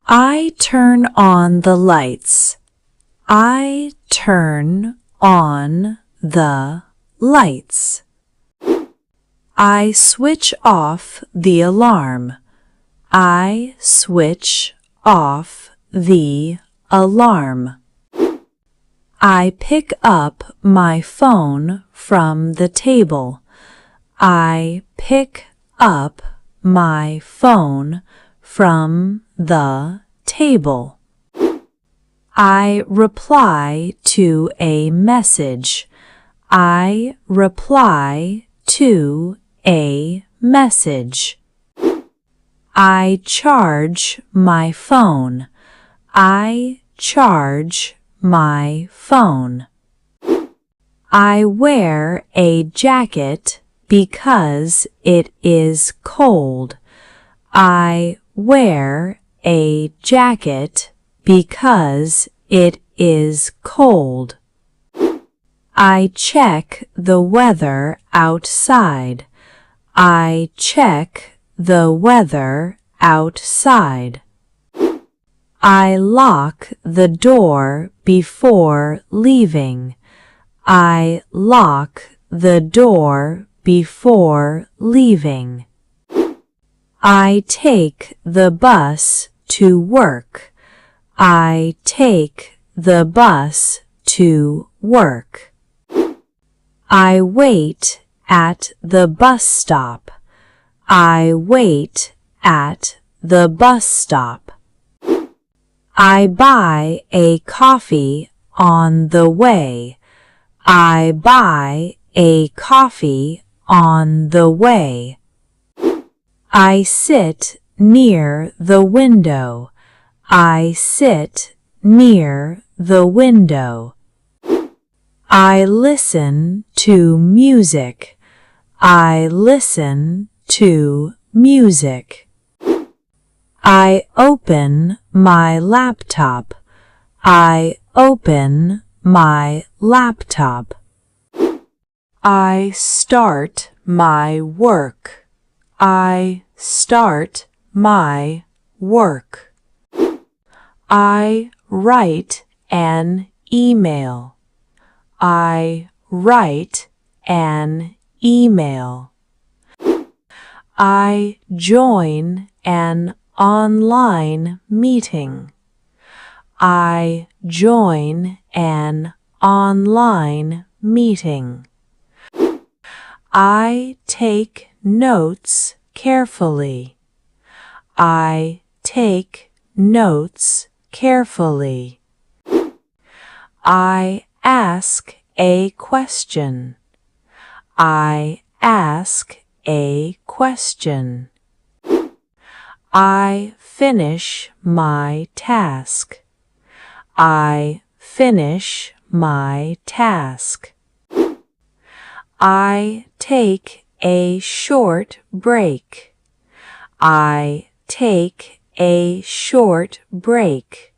I turn on the lights. I turn on the lights. I switch off the alarm. I switch off the alarm. I pick up my phone from the table. I pick up my phone from the table. I reply to a message. I reply to a message. I charge my phone. I charge my phone. I wear a jacket because it is cold. I wear a jacket because it is cold. I check the weather outside. I check the weather outside. I lock the door before leaving. I lock the door before leaving. I take the bus to work. I take the bus to work. I wait at the bus stop. I wait at the bus stop. I buy a coffee on the way. I buy a coffee on the way. I sit near the window. I sit near the window. I listen to music. I listen to music. I open my laptop. I open my laptop. I start my work. I start my work. I write an email. I write an email. I join an online meeting. I join an online meeting. I take notes carefully. I take notes carefully. I ask a question. I ask a question. I finish my task. I finish my task. I take a short break. I take a short break.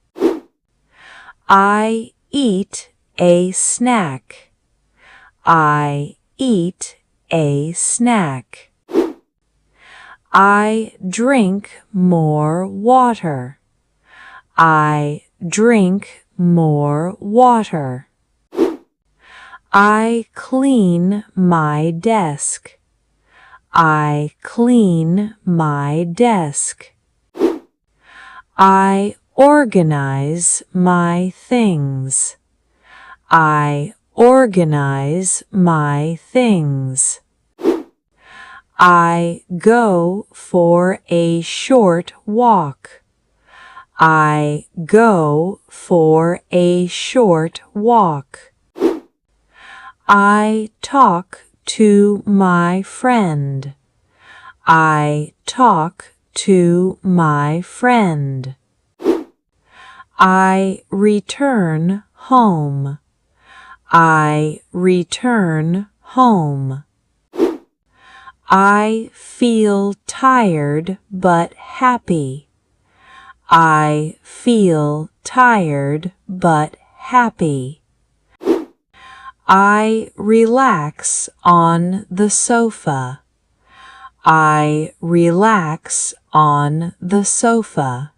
I eat a snack. I eat a snack. I drink more water. I drink more water. I clean my desk. I clean my desk. I organize my things. I organize my things. I go for a short walk. I go for a short walk. I talk to my friend. I talk to my friend. I return home. I return home. I feel tired but happy. I feel tired but happy. I relax on the sofa. I relax on the sofa.